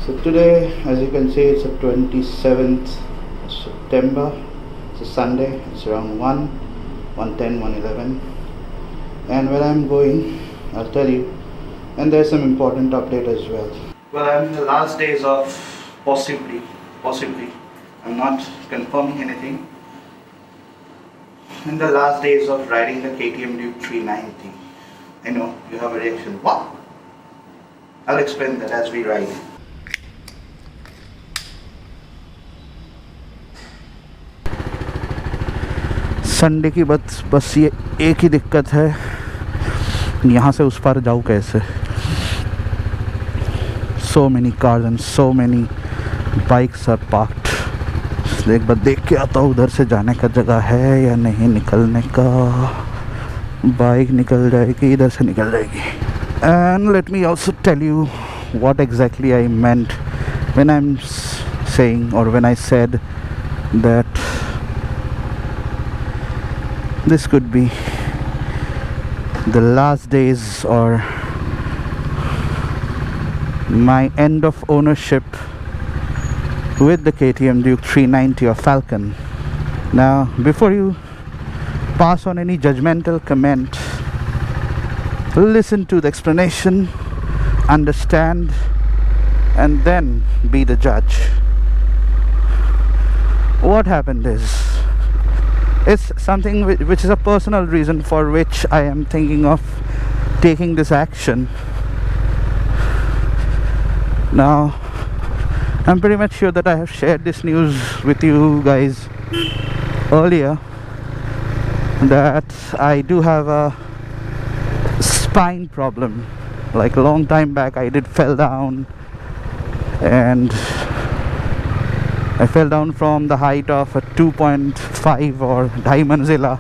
So today, as you can see, it's the 27th September. It's a Sunday. It's around 1:10, 1:11. And where I'm going, I'll tell you. And there's some important update as well. Well, I'm in the last days of possibly, I'm not confirming anything. In the last days of riding the KTM Duke 390. I know, you have a reaction. What? I'll explain that as we ride. Sunday की बस ये एक ही दिक्कत है, यहाँ से उस पार जाऊँ कैसे. So many cars and so many bikes are parked. एक बार देख के आता हूँ उधर से जाने का जगह है या नहीं. निकलने का, बाइक निकल जाएगी, इधर से निकल जाएगी. And let me also tell you what exactly I meant when I'm saying, or when I said that this could be the last days or my end of ownership with the KTM Duke 390 or Falcon. Now, before you pass on any judgmental comment, listen to the explanation, understand, and then be the judge. What happened is, it's something which is a personal reason for which I am thinking of taking this action. Now, I'm pretty much sure that I have shared this news with you guys earlier, that I do have a spine problem. Like a long time back, I fell down, and I fell down from the height of a 2.5 or ढाई मंजिला,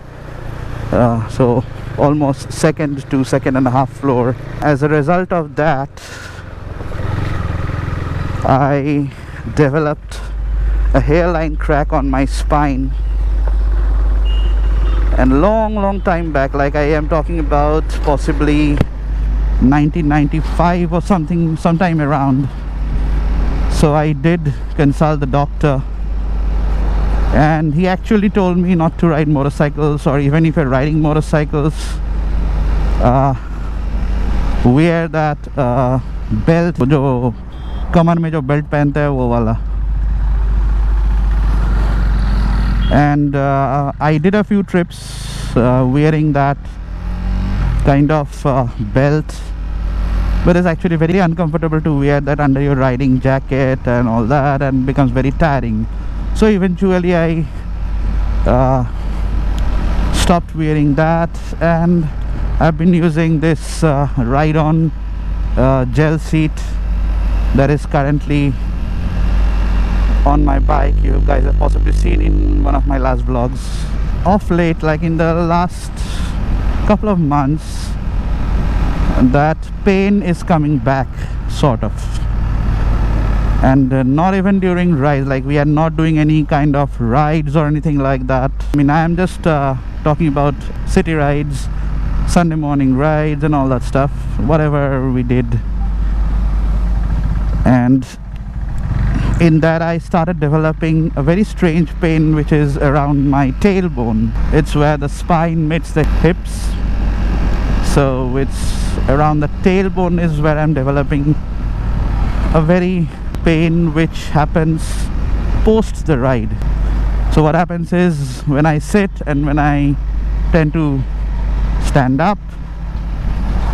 so almost second to second and a half floor. As a result of that, I developed a hairline crack on my spine. And long time back, like I am talking about possibly 1995 or something, sometime around. So I did consult the doctor, and he actually told me not to ride motorcycles, or even if you're riding motorcycles, wear that belt, जो कमर में जो belt पहनते हैं वो वाला. And I did a few trips wearing that kind of belt, but it's actually very uncomfortable to wear that under your riding jacket and all that, and becomes very tiring. So eventually I stopped wearing that, and I've been using this ride-on gel seat that is currently on my bike. You guys have possibly seen in one of my last vlogs. Of late, like in the last couple of months, that pain is coming back, sort of. And not even during rides, like we are not doing any kind of rides or anything like that. I mean, I am just talking about city rides, Sunday morning rides and all that stuff, whatever we did. And in that I started developing a very strange pain, which is around my tailbone. It's where the spine meets the hips, so it's around the tailbone is where I'm developing a very pain which happens post the ride. So what happens is, when I sit and when I tend to stand up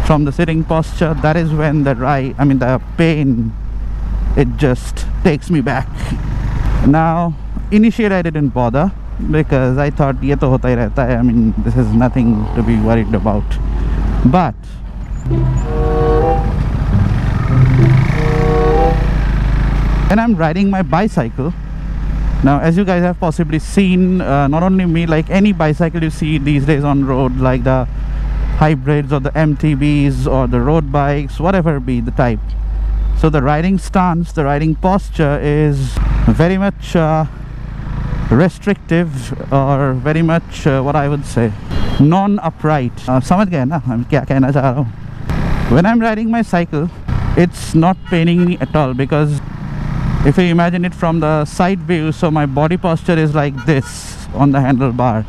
from the sitting posture, that is when the pain, it just takes me back. Now, initially I didn't bother, because I thought ye to hota hi rehta hai. I mean, this is nothing to be worried about. But when I'm riding my bicycle, now as you guys have possibly seen, not only me, like any bicycle you see these days on road, like the hybrids or the MTBs or the road bikes, whatever be the type. So the riding stance, the riding posture is very much restrictive, or very much what I would say, non-upright. समझ गए ना हम क्या कहना चाह रहा हूँ? When I'm riding my cycle, it's not paining me at all, because If you imagine it from the side view, so my body posture is like this on the handlebar.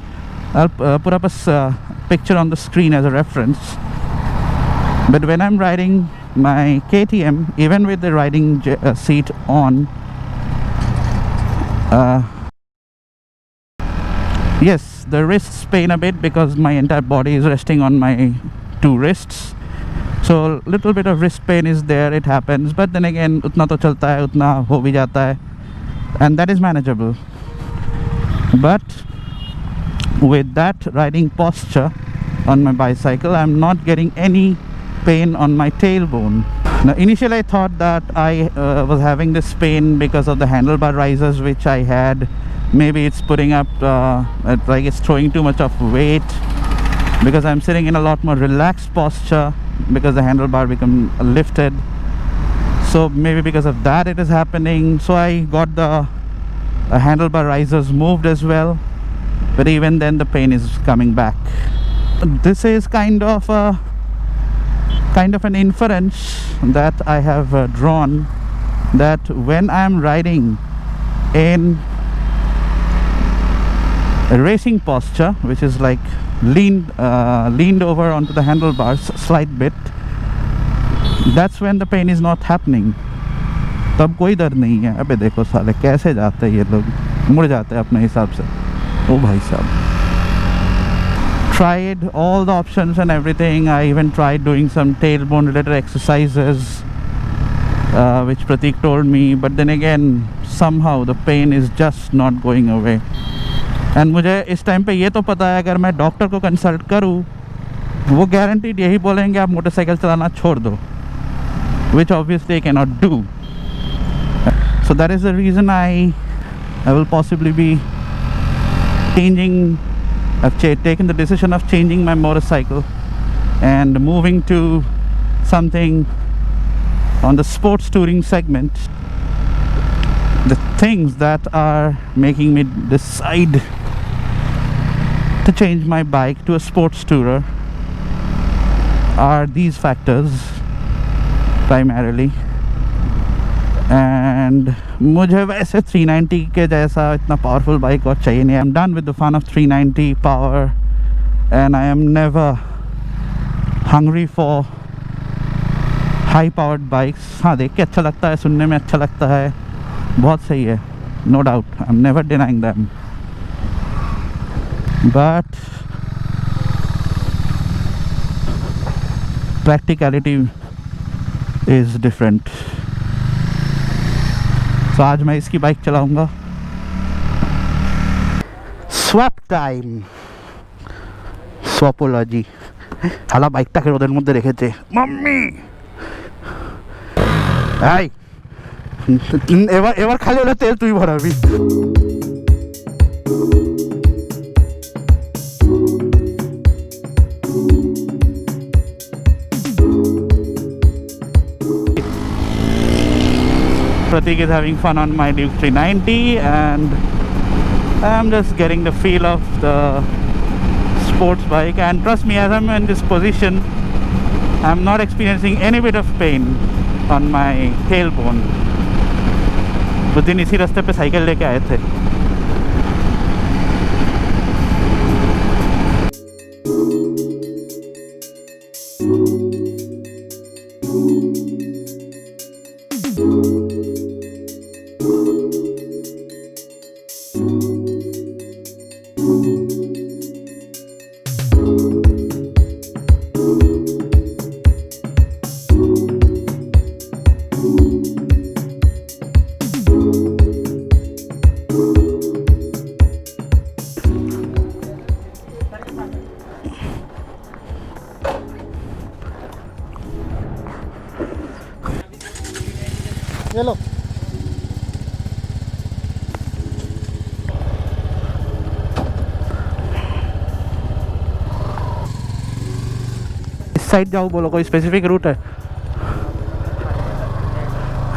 I'll put up a picture on the screen as a reference. But when I'm riding my KTM, even with the riding seat on, yes, the wrists pain a bit because my entire body is resting on my two wrists. So little bit of wrist pain is there, it happens, but then again utna to chalta hai, utna ho bhi jata hai, and that is manageable. But with that riding posture on my bicycle, I'm not getting any pain on my tailbone. Now initially I thought that I was having this pain because of the handlebar risers which I had. Maybe it's putting up like it's throwing too much of weight, because I'm sitting in a lot more relaxed posture because the handlebar become lifted. So maybe because of that it is happening. So I got the handlebar risers moved as well, but even then the pain is coming back. This is kind of an inference that I have drawn, that when I'm riding in a racing posture, which is like leaned over onto the handlebars slight bit, that's when the pain is not happening. तब कोई दर्द नहीं है. अबे देखो साले कैसे जाते हैं ये लोग, मुड़ जाते हैं अपने हिसाब से. ओ भाई साहब. Tried all the options and everything. I even tried doing some tailbone related exercises, which Pratik told me, but then again somehow the pain is just not going away. And मुझे इस टाइम पे ये तो पता है, अगर मैं doctor को कंसल्ट करूँ वो गारंटीड यही बोलेंगे आप मोटरसाइकिल चलाना छोड़ दो, which obviously I cannot do. So that is the reason I will possibly be changing. I've taken the decision of changing my motorcycle and moving to something on the sports touring segment. The things that are making me decide to change my bike to a sports tourer are these factors primarily. And मुझे वैसे 390 के जैसा इतना powerful bike और चाहिए नहीं. I'm done with the fun of 390 power, and I am never hungry for high powered bikes. हाँ, देख के अच्छा लगता है, सुनने में अच्छा लगता है, बहुत सही है, no doubt, I'm never denying them. But practicality is different. तो आज मैं इसकी बाइक चलाऊंगा. Swap time, swapology. हाला বাইকটাকে রোদের মধ্যে রেখেছে মাম্মি. এই এবার খালি হলে তেল তুই ভরাবি. Pratik is having fun on my Duke 390, and I'm just getting the feel of the sports bike. And trust me, as I'm in this position, I'm not experiencing any bit of pain on my tailbone. उस दिन इसी रास्ते पे cycle लेके आए थे. चलो इस साइड जाओ. बोलो कोई स्पेसिफिक रूट है?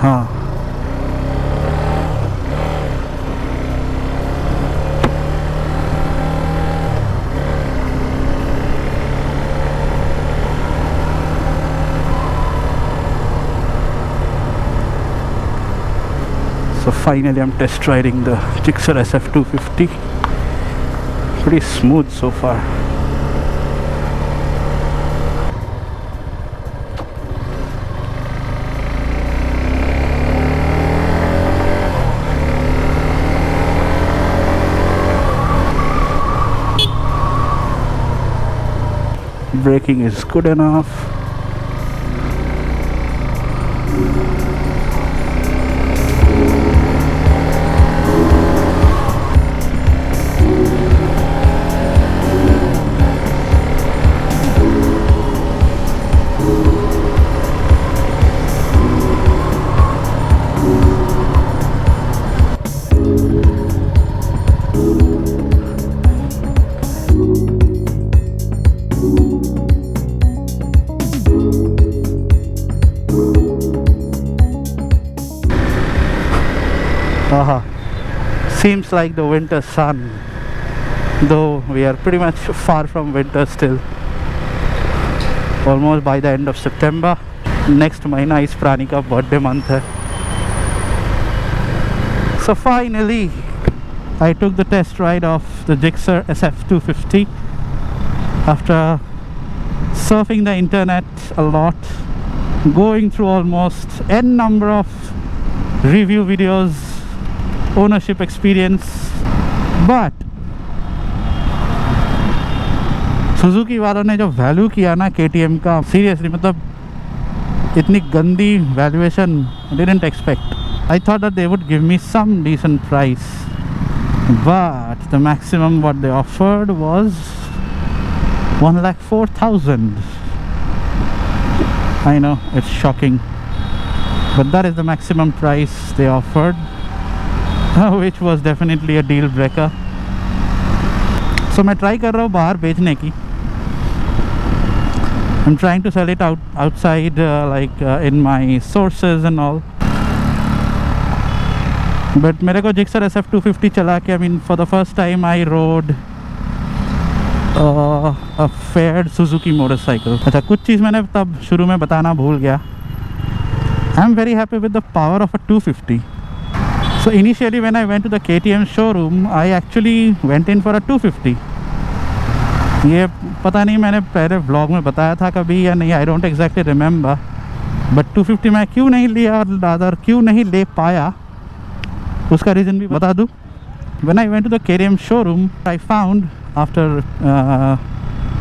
हाँ, So finally I'm test riding the GIXXER SF250. Pretty smooth so far. Braking is good enough. Seems like the winter sun, though we are pretty much far from winter still. Almost by the end of September. Next महीना इस प्राणी का birthday month है. So finally I took the test ride of the GIXXER SF250 after surfing the internet a lot, going through almost n number of review videos, ownership experience, but Suzuki वालों ने जो value किया ना KTM का, seriously मतलब इतनी गंदी valuation didn't expect. I thought that they would give me some decent price, but the maximum what they offered was 1,04,000. I know it's shocking, but that is the maximum price they offered, which was definitely a deal breaker. So मैं try कर रहा हूँ बाहर बेचने की. I'm trying to sell it outside in my sources and all. But मेरे को GIXXER SF250 चला के, I mean for the first time I rode a fair Suzuki motorcycle. अच्छा, कुछ चीज़ मैंने तब शुरू में बताना भूल गया. I'm very happy with the power of a 250. So initially when I went to the KTM showroom, I actually went in for a 250. ये पता नहीं मैंने पहले व्लॉग में बताया था कभी या नहीं, I don't exactly remember. But 250 मैं क्यों नहीं लिया और दादर क्यों नहीं ले पाया, उसका रीज़न भी बता दूँ. When I went to the KTM showroom, I found after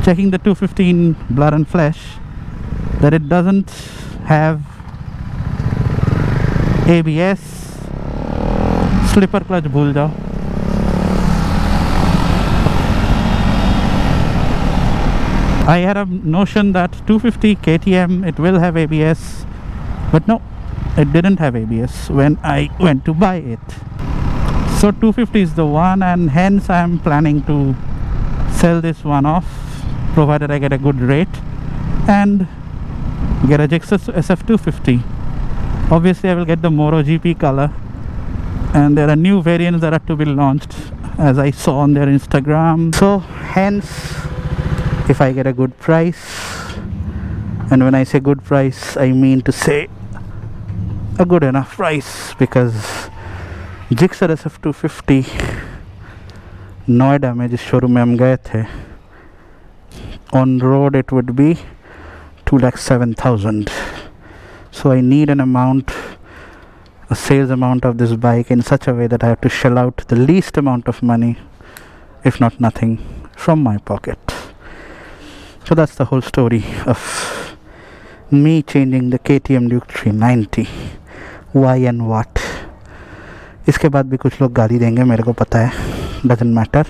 checking the 250 in blood and flesh that it doesn't have ABS. Slipper clutch भूल जाओ. I had a notion that 250 KTM it will have ABS, but no, it didn't have ABS when I went to buy it. So 250 is the one, and hence I am planning to sell this one off, provided I get a good rate and get a GIXXER SF250. Obviously I will get the Moro GP color, and there are new variants that are to be launched as I saw on their Instagram. So hence, if I get a good price, and when I say good price I mean to say a good enough price, because GIXXER SF250 Noida में जिस showroom में हम गए थे, on road it would be 2,07,000. So I need an amount, a sales amount of this bike in such a way that I have to shell out the least amount of money, if not nothing, from my pocket. So that's the whole story of me changing the KTM Duke 390. Why and what. इसके बाद भी कुछ लोग गाली देंगे, मेरे को पता है, doesn't matter.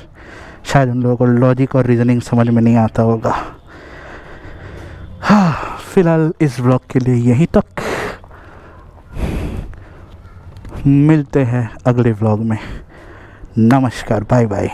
शायद उन लोगों को लॉजिक और रीजनिंग समझ में नहीं आता होगा. फिलहाल इस व्लॉग के लिए यहीं तक. मिलते हैं अगले व्लॉग में. नमस्कार, बाय बाय.